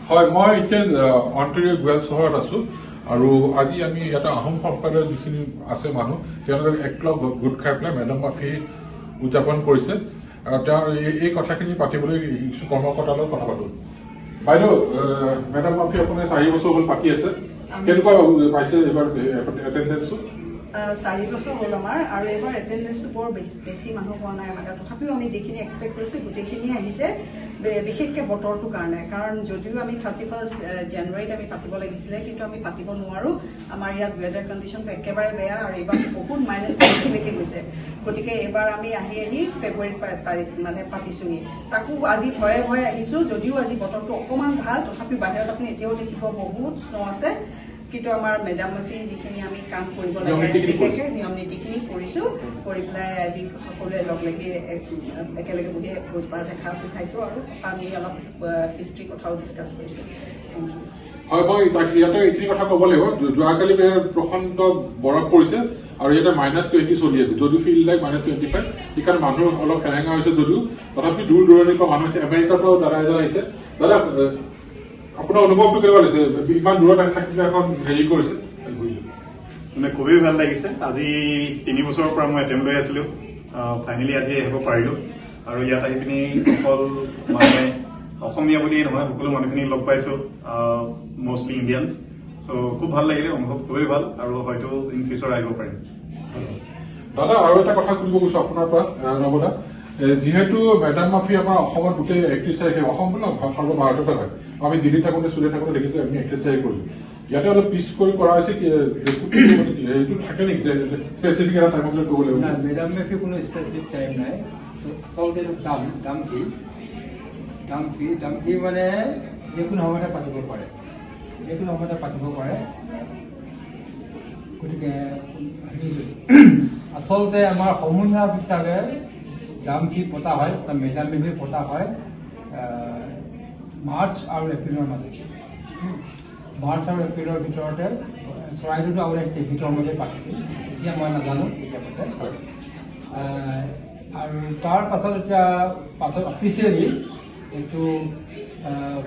হয়, মই এতিয়া অন্টাৰিঅ' গোৱেল চহৰত আছো আৰু আজি আমি ইয়াতে আহোম সম্প্ৰদায়ৰ যিখিনি আছে মানুহ তেওঁলোকে একলগ গোট খাই পেলাই মেডাম মাফি উদযাপন কৰিছে আৰু তেওঁৰ এই কথাখিনি পাতিবলৈ কিছু কৰ্মকৰ্তাৰ লগত কথা পাতো। বাইদেউ, মেডাম মাফি আপোনাৰ 4 বছৰ হ'ল পাতি আছে, কেনেকুৱা পাইছে এইবাৰ এটেণ্ডেঞ্চটো? 4 বছৰ হ'ল আমাৰ, আৰু এইবাৰ এটেণ্ডেঞ্চটো বৰ বেছি মানুহ হোৱা নাই মানে, তথাপিও আমি যিখিনি এক্সপেক্ট কৰিছোঁ গোটেইখিনি আহিছে, বিশেষকৈ বতৰটোৰ কাৰণে। কাৰণ যদিও আমি 31 জানুৱাৰীত আমি পাতিব লাগিছিলে, কিন্তু আমি পাতিব নোৱাৰোঁ। আমাৰ ইয়াত ৱেডাৰ কণ্ডিশ্যনটো একেবাৰে বেয়া, আৰু এইবাৰ বহুত -20লৈকে গৈছে। গতিকে এইবাৰ আমি আহি ফেব্ৰুৱাৰীত মানে পাতিছোঁহি। তাকো আজি ভয়ে ভয়ে আহিছোঁ, যদিও আজি বতৰটো অকণমান ভাল, তথাপিও বাহিৰত আপুনি এতিয়াও দেখিব বহুত স্ন' আছে। কিন্তু আমাৰ মেডাম মাফি যিখিনি আমি কাম কৰিব লাগে, বিশেষকৈ নিয়ম নীতিখিনি কৰিছোঁ, কৰি পেলাই আমি সকলোৱে লগ লাগি একেলগে বহি ভোজ ভাত এসাঁজ খাইছোঁ, আৰু আমি অলপ হিষ্ট্ৰীৰ কথাও ডিছকাছ কৰিছোঁ। Thank you. হয়, মই ইয়াতে এইখিনি কথা ক'ব লাগিব। যোৱাকালি প্ৰচণ্ড বৰফ পৰিছে আৰু ইয়াতে -20 চলি আছে, যদিও ফিল লাইক -25। সেইকাৰণে মানুহ অলপ সেৰেঙা হৈছে যদিও, তথাপি দূৰ দূৰণিৰ পৰা মানুহ আছে। আমেৰিকাৰ পৰাও দাদা এজন আহিছে। দাদা, আপোনাৰ অনুভৱটো কেনেকুৱা লাগিছে? ইমান দূৰত থাকিলে এখন হেৰি কৰিছে, মানে খুবেই ভাল লাগিছে। আজি 3 বছৰৰ পৰা মই এটেম্প লৈ আছিলো, ফাইনেলি আজি আহিব পাৰিলো। আৰু ইয়াত আহি পিনি অকল মানে অসমীয়া বুলিয়েই নহয়, সকলো মানুহখিনি লগ পাইছো, মষ্টলি ইণ্ডিয়ানছ। চ' খুব ভাল লাগিলে, অনুভৱ খুবেই ভাল, আৰু হয়তো ইন ফিউচাৰ আহিব পাৰিম। দাদা, আৰু এটা কথা সুধিব গৈছো আপোনাৰ পৰা, নৱদা। যিহেতু মেডাম মাফি আমাৰ অসমত গোটেই 31 তাৰিখে, অসম বোলে সৰ্বভাৰততে হয়, আমি দিল্লী থাকোঁতে ষ্টুডেণ্ট থাকোঁতে দেখিছোঁ আমি 31 তাৰিখে কৰিছোঁ। ইয়াতে অলপ পিছ কৰি কৰা হৈছে, এইটো থাকে নেকি স্পেচিফিক এটা টাইমত কৰিব লাগিব? মেডাম মাফি কোনো স্পেচিফিক টাইম নাই। আচলতে দাম ফি মানে যিকোনো সময়তে পাতিব পাৰে, গতিকে আচলতে আমাৰ সমূহীয়া হিচাপে দাম ফি পতা হয়, মেডাম মাফি পতা হয় মাৰ্চ আৰু এপ্ৰিলৰ মাজত। মাৰ্চ আৰু এপ্ৰিলৰ ভিতৰতে চৰাইদেউতো আগতে সেইটো সময়তে পাতিছিল, এতিয়া মই নাজানো কেতিয়া পাতে। আৰু তাৰ পাছত অফিচিয়েলি এইটো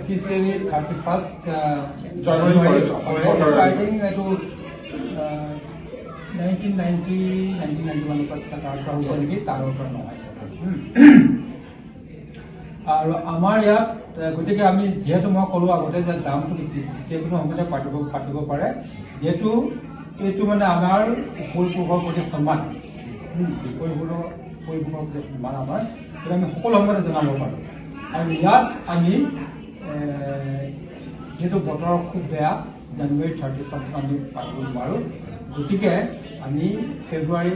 31 জানুৱাৰী আই থিংক এইটো 1991 তাৰ পৰা হৈছে নেকি, তাৰ পৰা নহয়। আৰু আমাৰ ইয়াত গতিকে আমি যিহেতু মই ক'লোঁ আগতে যে দামটো যিকোনো সময়তে পাতিব পাৰে, যিহেতু এইটো মানে আমাৰ পৰিপুৰুষৰ প্ৰতি সন্মান, পৰিপুৰুষৰ প্ৰতি সন্মান আমাৰ, সেইটো আমি সকলো সময়তে জনাব পাৰোঁ। আৰু ইয়াত আমি যিহেতু বতৰ খুব বেয়া, জানুৱাৰী 31 আমি পাতিব নোৱাৰোঁ, গতিকে আমি ফেব্ৰুৱাৰী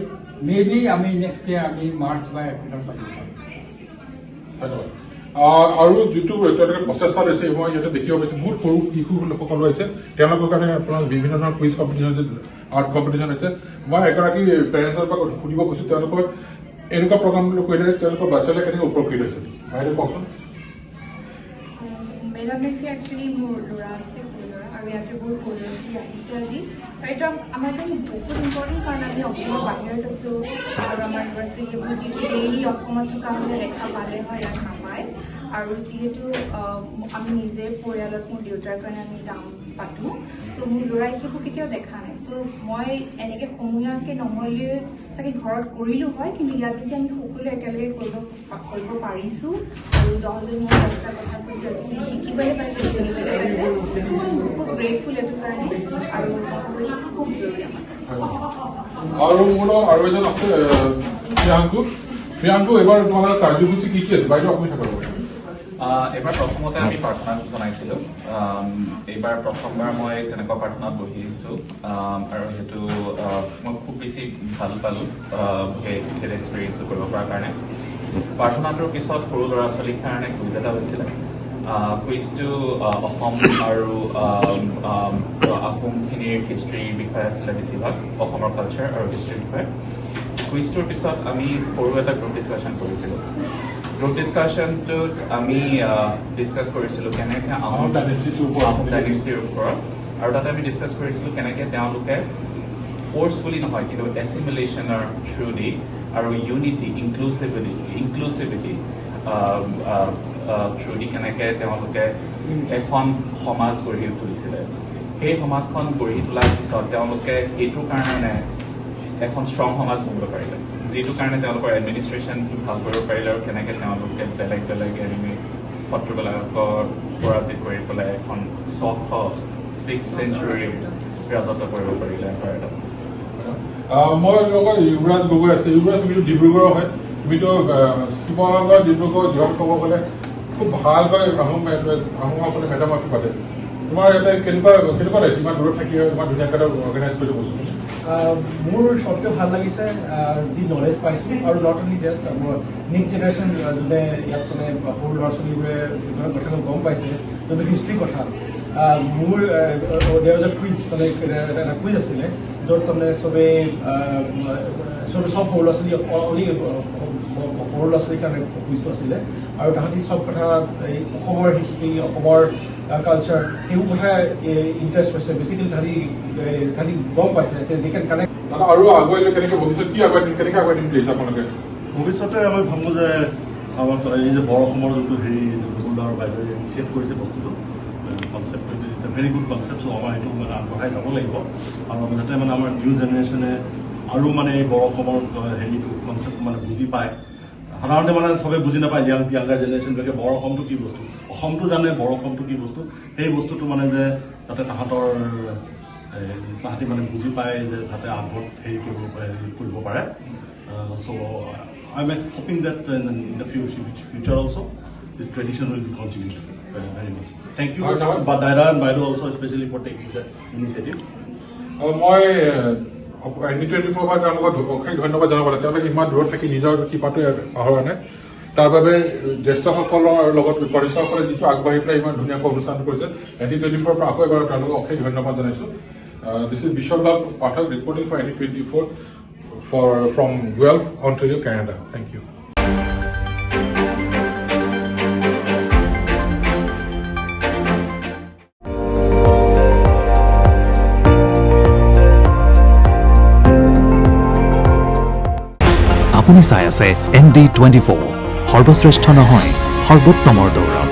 মেবি আমি নেক্সট ইয়াৰ আমি মাৰ্চ বা এপ্ৰিলত পাতিব পাৰোঁ। ধন্যবাদ। আৰু যিটো তেওঁলোকে প্ৰচেষ্টা লৈছে, মই ইয়াতে দেখিব পাইছোঁ বহুত সৰু শিশু লোকসকলো হৈছে, তেওঁলোকৰ কাৰণে আপোনাৰ বিভিন্ন ধৰণৰ কুইজ কম্পিটিশ্যন হৈছে, আৰ্ট কম্পিটিশ্যন হৈছে। মই এগৰাকী পেৰেণ্টছৰ পৰা সুধিব কৈছোঁ, তেওঁলোকৰ এনেকুৱা প্ৰগ্ৰামবোৰ কৰিলে তেওঁলোকৰ বাচ্চালে কেনেকৈ উপকৃত হৈছে, বাইদেউ কওকচোন। মেডাম মাফি একচুৱেলি মোৰ ল'ৰা আছে, সৰু ল'ৰা, আৰু ইয়াতে বহুত সৰু ল'ৰা ছোৱালী আহিছে আজি। আৰু এইটো আমাৰ কাৰণে বহুত ইম্পৰ্টেণ্ট, কাৰণ আমি অসমৰ বাহিৰত আছোঁ, আৰু আমাৰ ল'ৰা ছোৱালীবোৰ যিটো ডেইলি অসমত থকা হ'লে দেখা পালে হয়, ইয়াত নাপায়। আৰু যিহেতু আমি নিজে পৰিয়ালত মোৰ দেউতাৰ কাৰণে আমি দাম পাতোঁ, চ' মোৰ ল'ৰাই সেইবোৰ কেতিয়াও দেখা নাই। চ' মই এনেকৈ সমূহীয়াকৈ নহ'লে চাগে ঘৰত কৰিলোঁ হয়, কিন্তু ইয়াত যেতিয়া আমি সকলোৱে একেলগে কৰিব পাৰিছোঁ, আৰু 10জন মোৰ 10টা কথা কৈছে, শিকিবলৈ পাইছোঁ, শুনিবলৈ পাইছে, খুব গ্ৰেটফুল এইটো কাৰণে, আৰু খুব জৰুৰী আমাৰ। আৰু মোৰ লগত আৰু এজন আছে, প্ৰিয়াংকু, এইবাৰ তোমালোকৰ কাৰ্যসূচী কি আছে বাইদেউ, আপুনি থাকিব? এইবাৰ প্ৰথমতে আমি প্ৰাৰ্থনাত জনাইছিলোঁ। এইবাৰ প্ৰথমবাৰ মই তেনেকুৱা প্ৰাৰ্থনাত বহি আহিছোঁ, আৰু সেইটো মই খুব বেছি ভাল পালোঁ সেই এক্সপিৰিয়েঞ্চটো কৰিব পৰাৰ কাৰণে। প্ৰাৰ্থনাটোৰ পিছত সৰু ল'ৰা ছোৱালীৰ কাৰণে কুইজ এটা হৈছিলে। কুইজটো অসম আৰু আহোমখিনিৰ হিষ্ট্ৰীৰ বিষয়ে আছিলে, বেছিভাগ অসমৰ কালচাৰ আৰু হিষ্ট্ৰীৰ বিষয়ে। কুইজটোৰ পিছত আমি সৰু এটা গ্ৰুপ ডিছকাশ্যন কৰিছিলোঁ। গ্ৰুপ ডিছকাশ্যনটোত আমি ডিছকাছ কৰিছিলোঁ কেনেকৈ আহোম ডাইনেষ্টিৰ ওপৰত, আৰু তাতে আমি ডিছকাছ কৰিছিলোঁ কেনেকৈ তেওঁলোকে ফ'ৰ্চফুলি নহয় কিন্তু এছিমিলেশ্যনৰ থ্ৰুদি আৰু ইউনিটি ইনক্লুচিভিটি থ্ৰুদি কেনেকৈ তেওঁলোকে এখন সমাজ গঢ়ি তুলিছিলে সেই সমাজখন গঢ়ি তোলাৰ পিছত তেওঁলোকে এইটোৰ কাৰণে এখন ষ্ট্ৰং সমাজ বনিব পাৰিলে যিটো কাৰণে তেওঁলোকৰ এডমিনিষ্ট্ৰেশ্যন ভাল কৰিব পাৰিলে আৰু কেনেকৈ তেওঁলোকে বেলেগ বেলেগ এনিমি শত্ৰুবিলাকৰ পৰাজিত কৰি পেলাই এখন 6th চেঞ্চুৰী ৰাজত্ব কৰিব পাৰিলে ভাৰতত মই লগত যুৱৰাজ গগৈ আছে যুৱৰাজ তুমিতো ডিব্ৰুগড়ৰ হয় তুমিতো শিৱসাগৰ ডিব্ৰুগড় যিহত ক'ব গ'লে খুব ভালকৈ আহোমসকলে মেডাম-মাফি পাতে তোমাৰ ইয়াতে কেনেকুৱা লাগিছে ইমান দূৰত থাকি ইমান ধুনীয়াকৈ অৰ্গেনাইজ কৰিছে বস্তুখিনি মোৰ চবকে ভাল লাগিছে যি নলেজ পাইছোঁ আৰু not only that next generation যোনে ইয়াত মানে সৰু ল'ৰা ছোৱালীবোৰে কথাটো গম পাইছে যোনটো হিষ্ট্ৰীৰ কথা মোৰ দেৰ ৱাজ এ কুইজ মানে এটা কুইজ আছিলে য'ত তাৰমানে চবেই চব সৰু ল'ৰা ছোৱালী অনলি সৰু ল'ৰা ছোৱালীৰ কাৰণে কুইজটো আছিলে আৰু তাহাঁতি চব কথা এই অসমৰ হিষ্ট্ৰী অসমৰ কালচাৰ সেইবোৰ কথা ইণ্টাৰেষ্ট পাইছে বেচিকেলি তাহাঁতি গম পাইছে দে কেন কানেক্ট দাদা আৰু আগুৱাই লৈ কেনেকৈ ভৱিষ্যত কি কেনেকৈ আগুৱাই দিম বুলি আহিছে আপোনালোকে ভৱিষ্যতে আমি ভাবোঁ যে আমাৰ এই যে বৰ অসমৰ যোনটো হেৰি মুকুলদাৰ বাইদেৱে ইনিচিয়েট কৰিছে বস্তুটো concept it's a very good concept so' আমাৰ এইটো মানে আগবঢ়াই যাব লাগিব আৰু যাতে মানে আমাৰ নিউ জেনেৰেশ্যনে আৰু মানে এই বৰ অসমৰ হেৰিটো কনচেপ্ট মানে বুজি পায় সাধাৰণতে মানে চবে বুজি নাপায় ইয়াংগাৰ জেনেৰেশ্যনবিলাকে বৰ অসমটো কি বস্তু অসমটো জানে বৰ অসমটো কি বস্তু সেই বস্তুটো মানে যে যাতে তাহাঁতি মানে বুজি পায় যে যাতে আগত হেৰি কৰিব পাৰে so' I am hoping that in the future also' this tradition will be continued very much. Thank you, but Daira and Baido also especially for taking the initiative. মই N24 পৰা তেওঁলোকক অশেষ ধন্যবাদ জনাব লাগে তেওঁলোকে ইমান দূৰত থাকি নিজৰ শিপাটো পাহৰা নাই তাৰ বাবে জ্যেষ্ঠসকলৰ লগত পৰিচয়সকলে যিটো আগবাঢ়ি পেলাই ইমান ধুনীয়াকৈ অনুষ্ঠান কৰিছে N24 পৰা আকৌ এবাৰ তেওঁলোকক অশেষ ধন্যবাদ জনাইছোঁ this is Bishwalal Pathak reporting for N24 from Guelph, Ontario, Canada. Thank you. আপুনি চাই আছে ND24 সৰ্বশ্ৰেষ্ঠ নহয় সৰ্বোত্তমৰ দৌৰা